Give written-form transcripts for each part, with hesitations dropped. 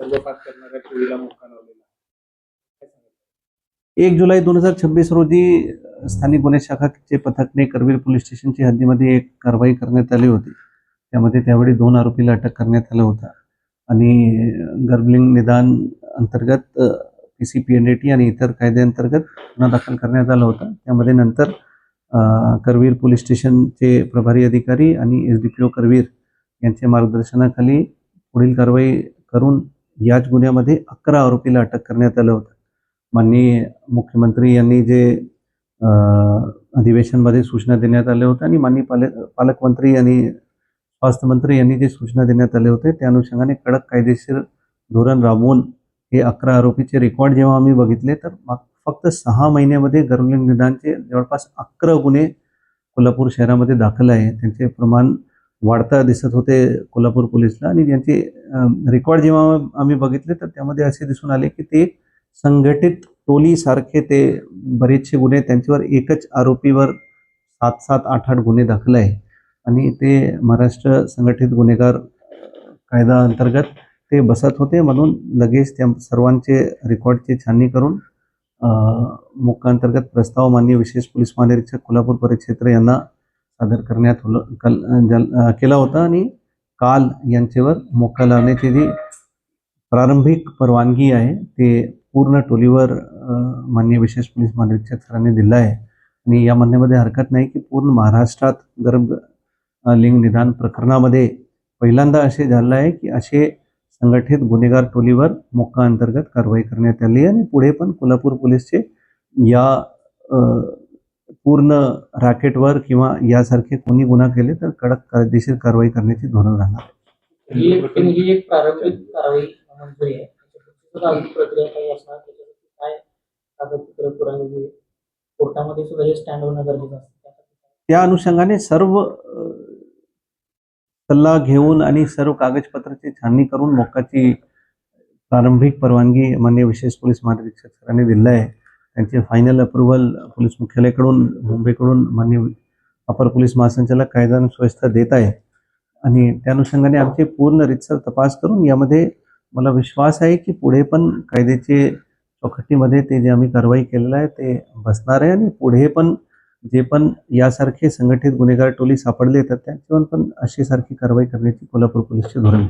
गर्भपात करणाऱ्या पिढीला मुक्का लावलेला. 1 जुलै 2026 रोजी स्थानिक गुन्हे शाखाचे पथकने करवीर पोलीस स्टेशनच्या हद्दीमध्ये एक कारवाई करण्यात आली होती. त्यामध्ये त्यावेळी 2 आरोपीला अटक करण्यात आलं होतं आणि गर्भलिंग निदान अंतर्गत PCPNDT आणि इतर कायद्याअंतर्गत गुन्हा दाखल करण्यात आला होता. त्यामध्ये नंतर करवीर पोलीस स्टेशनचे प्रभारी अधिकारी आणि SDPO करवीर यांच्या मार्गदर्शनाखाली पुढील कारवाई करून याच गुन्ह्यामध्ये 11 आरोपीला अटक करण्यात आलं होतं. माननीय मुख्यमंत्री यांनी जे अधिवेशनमध्ये सूचना देण्यात आल्या होत्या आणि माननीय पालकमंत्री आणि स्वास्थ्य मंत्री यांनी जे सूचना देण्यात आले होते त्या अनुषंगाने कडक कायदेशीर धोरण राबवून हे 11 आरोपीचे रेकॉर्ड जेव्हा आम्ही बघितले तर फक्त 6 महिन्यामध्ये गर्भलिंग निदानचे जवळपास 11 गुन्हे कोल्हापूर शहरामध्ये दाखल आहे. त्यांचे प्रमाण वाढता दिसत होते कोल्हापूर पोलीसला आणि त्यांचे रेकॉर्ड जेव्हा आम्ही बघितले तर त्यामध्ये असे दिसून आले की ते संघटित टोलीसारखे ते बरेचसे गुन्हे त्यांच्यावर एकच आरोपीवर 7-7, 8-8 गुन्हे दाखल आहे आणि ते महाराष्ट्र संघटित गुन्हेगार कायदा अंतर्गत ते बसत होते. म्हणून लगेच त्या सर्वांचे रेकॉर्डची छाननी करून मुख्याअंतर्गत प्रस्ताव माननीय विशेष पोलीस महानिरीक्षक कोल्हापूर परिक्षेत्र यांना सादर करण्यात केला होता आणि काल यांच्यावर मोक्का लावण्याची जी प्रारंभिक परवानगी आहे ते पूर्ण टोलीवर माननीय विशेष पोलीस महानिरीक्षक सरांनी दिला आहे आणि या म्हणण्यामध्ये हरकत नाही की पूर्ण महाराष्ट्रात गर्भलिंग निदान प्रकरणामध्ये पहिल्यांदा असे झालं आहे की असे संघटित गुन्हेगार टोलीवर मोक्का अंतर्गत कारवाई करण्यात आली आणि पुढे पण कोल्हापूर पोलीसचे या पूर्ण रॅकेटवर किंवा यासारखे कोणी गुन्हा केले तर कडक कायदेशीर कारवाई करण्याची धोरण राहणार. ही एक प्रारंभिक कारवाई मंजुरी आहे. प्रक्रिया काही असणार त्याच्यासाठी काय कागदपत्र पुरावे कोर्टामध्ये सुद्धा हे स्टँड होणं गरजेचं असतं. त्या अनुषंगाने सर्व सल्ला घेऊन आणि सर्व कागदपत्राची छाननी करून मोक्काची प्रारंभिक परवानगी माननीय विशेष पोलीस महानिरीक्षक सरांनी दिला आहे. त्यांचे फायनल अप्रुव्हल पोलीस मुख्यालयाकडून मुंबईकडून माननीय अपर पोलीस महासंचालक कायदा आणि सुव्यवस्था देत आहे आणि त्या अनुषंगाने आमचे पूर्ण रीतसर तपास करून यामध्ये मला विश्वास आहे की पुढे पण कायद्याचे चौकटीमध्ये ते जे आम्ही कारवाई केलेलं आहे ते बसणार आहे आणि पुढे पण जे पण यासारखे संघटित गुन्हेगार टोली सापडले तर त्यांच्यावर पण अशी सारखी कारवाई करण्याची कोल्हापूर पोलीसचे धोरण आहे.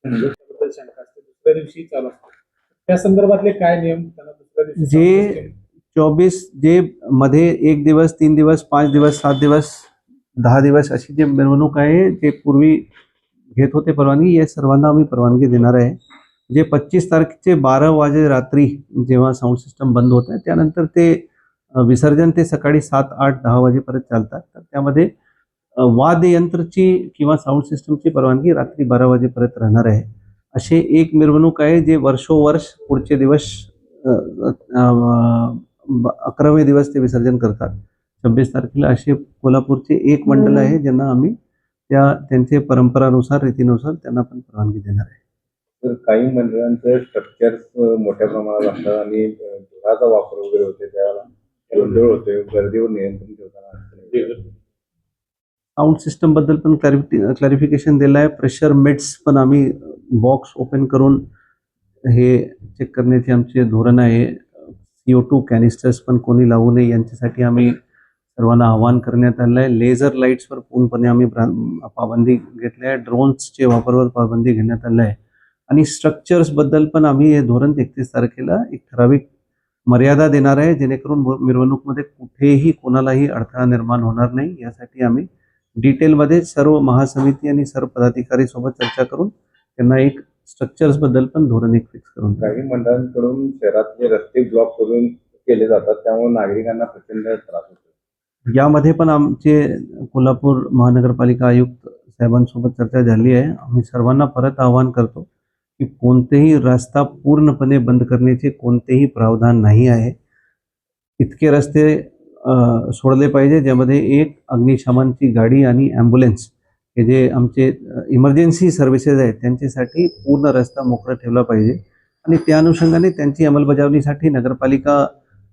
दुसऱ्या दिवशी चालू त्या संदर्भातले काय नियम जे 24 जे मध्ये 1 दिवस 3 दिवस 5 दिवस 7 दिवस 10 दिवस अशी जे मिरवणूक आहे जे पूर्वी घेत होते परवानगी या सर्वांना आम्ही परवानगी देणार आहे. जे 25 तारखेचे 12 वाजे रात्री जेव्हा साऊंड सिस्टम बंद होत आहे त्यानंतर ते विसर्जन ते सकाळी 7, 8, 10 वाजेपर्यंत चालतात. तर त्यामध्ये वाद्ययंत्रची किंवा साऊंड सिस्टमची परवानगी रात्री 12 वाजेपर्यंत राहणार आहे. असे एक मिरवणूक आहे जे वर्षोवर्ष पुढचे दिवस 11वें दिवस ते विसर्जन करतात. 26 तारखेला असे कोल्हापूरचे एक मंडळ आहे ज्यांना आम्ही त्यांचे परंपरानुसार रीतीनुसार त्यांना पण परवानगी देणार आहे. तर काही मंडळांचं स्ट्रक्चर्स मोठ्या प्रमाणात असतात आणि धुराचा वापर वगैरे होते त्यावेळेला गोंधळ होते गर्दीवर नियंत्रण ठेवताना. साऊंड सिस्टम बद्दल पण क्लॅरिफिकेशन दिलं आहे. प्रेशर मेट्स पण आम्ही बॉक्स ओपन करून हे चेक करण्याचे आमचे धोरण आहे. CO2 कॅनिस्टर्स पण कोणी लावू नये यांच्यासाठी आम्ही सर्वांना आवाहन करण्यात आलं आहे. लेझर लाईट्सवर पूर्णपणे आम्ही पाबंदी घेतली आहे. ड्रोन्सचे वापरावर पाबंदी घेण्यात आली आहे आणि स्ट्रक्चर्सबद्दल पण आम्ही हे धोरण 31 तारखेला एक ठराविक मर्यादा देणार आहे जेणेकरून मिरवणूकमध्ये कुठेही कोणालाही अडथळा निर्माण होणार नाही. यासाठी आम्ही डिटेलमध्ये सर्व महासमिती आणि सर्व पदाधिकारी सोबत चर्चा करून त्यांना एक स्ट्रक्चर्स बद्दल पण धोरण एक फिक्स करून. काही मंडळांकडून शहरातले रस्ते ब्लॉक करून केले जातात त्यामुळे नागरिकांना प्रचंड त्रास होतो. यामध्ये पण आमचे कोल्हापूर महानगरपालिका आयुक्त साहेबांसोबत चर्चा झाली आहे. आम्ही सर्वांना परत आवाहन करतो की कोणतेही रस्ता पूर्णपणे बंद करण्याचे कोणतेही प्रावधान नाही आहे. इतके रस्ते सोडले पाहिजे ज्यामध्ये एक अग्निशमनची गाडी आणि ॲम्ब्युलन्स हे जे आमचे इमर्जन्सी सर्व्हिसेस आहेत त्यांच्यासाठी पूर्ण रस्ता मोकळा ठेवला पाहिजे आणि त्या अनुषंगाने त्यांची अंमलबजावणीसाठी नगरपालिका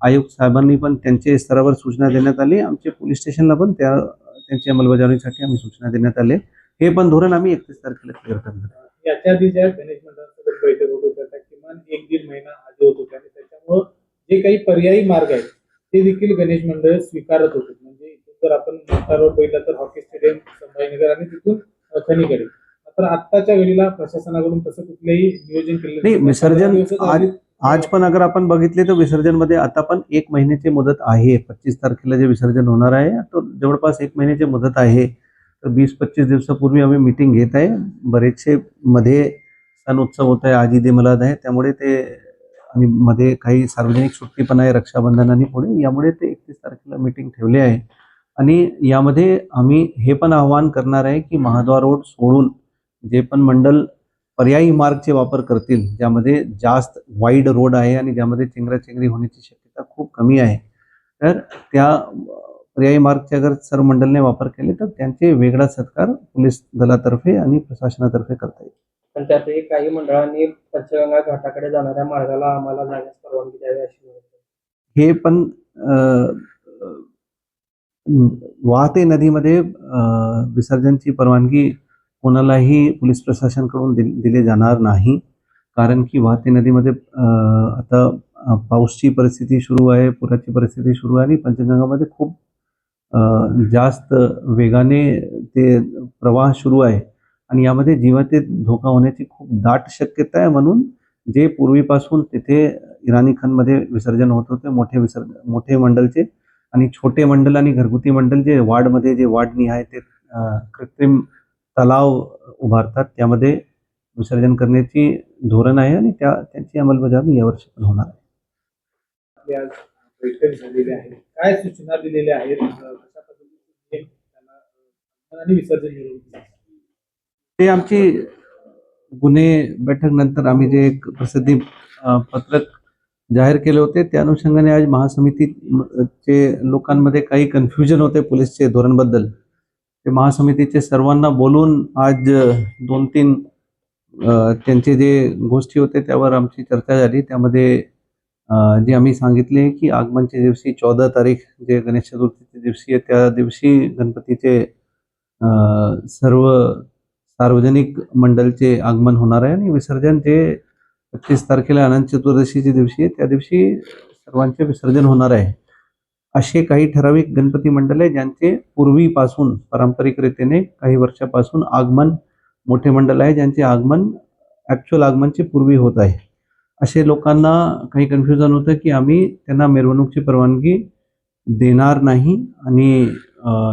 आयुक्त साहेबांनी पण त्यांच्या स्तरावर सूचना देण्यात आली. आमचे पोलीस स्टेशनला पण त्यांची अंमलबजावणीसाठी आम्ही सूचना देण्यात आले. हे पण धोरण आम्ही 31 तारखेला क्लिअर करणार. याच्या आधी ज्या गणेश मंडळाचं जे काही पर्यायी मार्ग आहेत ते देखील गणेश मंडळ स्वीकारत होते. म्हणजे इथून जर आपण मोठा रोड बघितला तर हॉकी स्टेडियम, संभाजीनगर आणि तिथून खनीकडे. मात्र आत्ताच्या घडीला प्रशासनाकडून तसं कुठलंही नियोजन केलेलं नाही, विसर्जन 15 दिवसात आज आधी- आज पण अगर आपण बघितले तर विसर्जनमध्ये आता पण 1 महिन्याची मुदत आहे. 25 तारखेला जे विसर्जन होणार आहे तो जवळपास 1 महिन्याची मुदत आहे. तर 20-25 दिवसापूर्वी आम्ही मीटिंग घेत आहे. बरेचसे मध्ये सण उत्सव होत आहे, आज ईद ए मिलाद आहे, त्यामुळे ते आणि मध्ये काही सार्वजनिक सुट्टी पण आहे रक्षाबंधन आणि पुढे, यामुळे ते 31 तारखेला मीटिंग ठेवली आहे. आणि यामध्ये आम्ही हे पण आवाहन करणार आहे की महाद्वार रोड सोडून जे पण मंडळ पर्यायी मार्गचे वापर करतील, ज्यामध्ये जास्त वाईड रोड आहे आणि ज्यामध्ये चेंगराचेंगरी होण्याची शक्यता खूप कमी आहे, तर त्या पर्यायी मार्गचे अगर सर्व मंडळने वापर केले तर त्यांचे वेगळा सत्कार पोलीस दलातर्फे आणि प्रशासनातर्फे करता येईल. पण त्यातही काही मंडळांनी पंचगंगा घाटाकडे जाणाऱ्या मार्गाला आम्हाला जाण्यास परवानगी द्यावी अशी विनंती. हे पण वाहते नदीमध्ये विसर्जनची परवानगी कोणालाही पोलीस प्रशासनाकडून दिले जाणार नाही. कारण की वाहते नदीमध्ये आता पाऊसची परिस्थिती सुरू आहे, पुराची परिस्थिती सुरू आहे आणि पंचगंगामध्ये खूप जास्त वेगाने ते प्रवाह सुरू आहे आणि यामध्ये जीवाचे धोका होण्याची खूप दाट शक्यता आहे. म्हणून जे पूर्वीपासून तिथे इराणी खानमध्ये विसर्जन होत होते, मोठे मंडळचे आणि छोटे मंडळ आणि घरगुती मंडळ जे वार्डमध्ये जे वार्डनिहाय ते कृत्रिम तलाव उभारतात, त्यामध्ये विसर्जन करण्याची धोरण आहे आणि त्यांची अंमलबजावणी यावर्षी पण होणार आहे. आपली आज बैठक झालेली आहे. काय सूचना दिलेल्या आहेत, कशा पद्धतीने त्यांना आणि विसर्जन मिळवून ते आमची गुन्हे बैठक नंतर आम्ही जे एक प्रसिद्धी पत्रक जाहीर केले होते, त्या अनुषंगाने आज महासमितीचे लोकांमध्ये काही कन्फ्युजन होते पोलीसचे धोरणबद्दल. ते महासमितीचे सर्वांना बोलून आज 2-3 त्यांचे जे गोष्टी होते त्यावर आमची चर्चा झाली. त्यामध्ये जे आम्ही सांगितले की आगमनच्या दिवशी 14 तारीख जे गणेश चतुर्थीच्या दिवशी आहे, त्या दिवशी गणपतीचे सर्व सार्वजनिक मंडळचे आगमन होणार आहे आणि विसर्जन जे 25 तारखेला अनंत चतुर्दशीच्या दिवशी आहे त्या दिवशी सर्वांचे विसर्जन होणार आहे. असे काही ठराविक गणपती मंडळ आहे ज्यांचे पूर्वीपासून पारंपरिक रीतीने काही वर्षापासून आगमन, मोठे मंडळ आहे ज्यांचे आगमन ॲक्च्युअल आगमनचे पूर्वी होत आहे. असे लोकांना काही कन्फ्युजन होतं की आम्ही त्यांना मिरवणूकची परवानगी देणार नाही आणि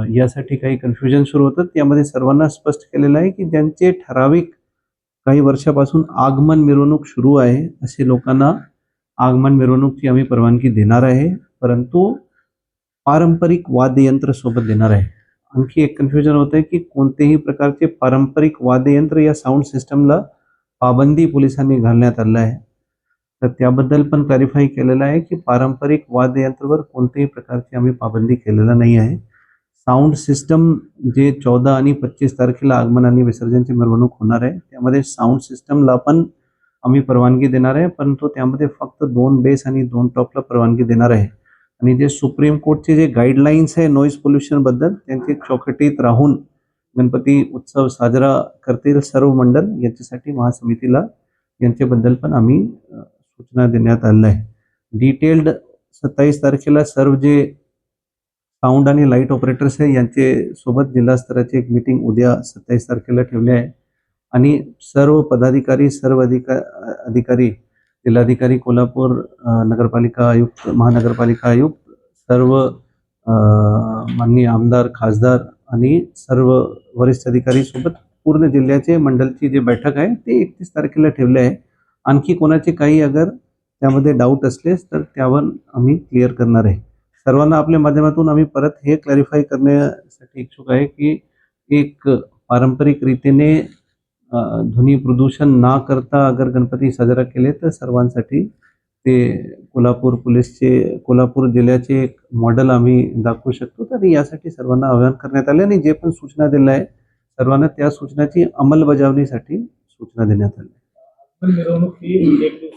यासाठी काही कन्फ्युजन सुरू होतं. त्यामध्ये सर्वांना स्पष्ट केलेलं आहे की ज्यांचे ठराविक काही वर्षापासून आगमन मिरवणूक सुरू आहे असे लोकांना आगमन मिरवणूकची आम्ही परवानगी देणार आहे, परंतु पारंपरिक वाद्ययंत्र सोबत देणार आहे. आणखी एक कन्फ्युजन होतं की कोणतेही प्रकारचे पारंपरिक वाद्ययंत्र या साऊंड सिस्टमला पाबंदी पोलिसांनी घालण्यात आलं आहे. तर त्याबद्दल पण क्लॅरिफाय केलेलं आहे की पारंपरिक वाद्ययंत्रावर कोणत्याही प्रकारची आम्ही पाबंदी केलेलं नाही आहे. साऊंड सिस्टम जे 14 आणि 25 तारखेला आगमन आणि विसर्जनची मिरवणूक होणार आहे त्यामध्ये साऊंड सिस्टमला पण आम्ही परवानगी देणार आहे, परंतु त्यामध्ये फक्त 2 बेस आणि 2 टॉपला परवानगी देणार आहे. आणि जे सुप्रीम कोर्टचे जे गाईडलाईन्स आहे नॉईज पोल्युशनबद्दल त्यांची चौकटीत राहून गणपती उत्सव साजरा करतील सर्व मंडळ, याच्यासाठी महासमितीला यांच्याबद्दल पण आम्ही सूचना देण्यात आलेल्या आहे. डिटेल्ड 27 तारखेला सर्व जे साऊंड आणि लाईट ऑपरेटर्स आहे यांचे सोबत जिल्हा स्तराची एक मीटिंग उद्या 27 तारखेला ठेवली आहे आणि सर्व पदाधिकारी, सर्व अधिकारी, जिल्हाधिकारी कोल्हापूर, नगरपालिका आयुक्त, महानगरपालिका आयुक्त, सर्व माननीय आमदार, खासदार आणि सर्व वरिष्ठ अधिकारी सोबत पूर्ण जिल्ह्याचे मंडळची जी बैठक आहे ते 31 तारखेला ठेवले आहे. आणखी कोणाचे काही अगर त्यामध्ये डाऊट असलेस तर त्यावर आम्ही क्लिअर करणार आहे. सर्वांना आपल्या माध्यमातून आम्ही परत हे क्लॅरिफाय करण्यासाठी इच्छुक आहे की एक पारंपरिक रीतीने ध्वनी प्रदूषण ना करता अगर गणपती साजरा केले तर सर्वांसाठी ते कोल्हापूर जिल्ह्याचे एक मॉडेल आम्ही दाखवू शकतो. तर यासाठी सर्वांना आवाहन करण्यात आले आणि जे पण सूचना दिल्या आहे सर्वांना त्या सूचनाची अंमलबजावणीसाठी सूचना देण्यात आली. मिरवणूक ही 1 दिवस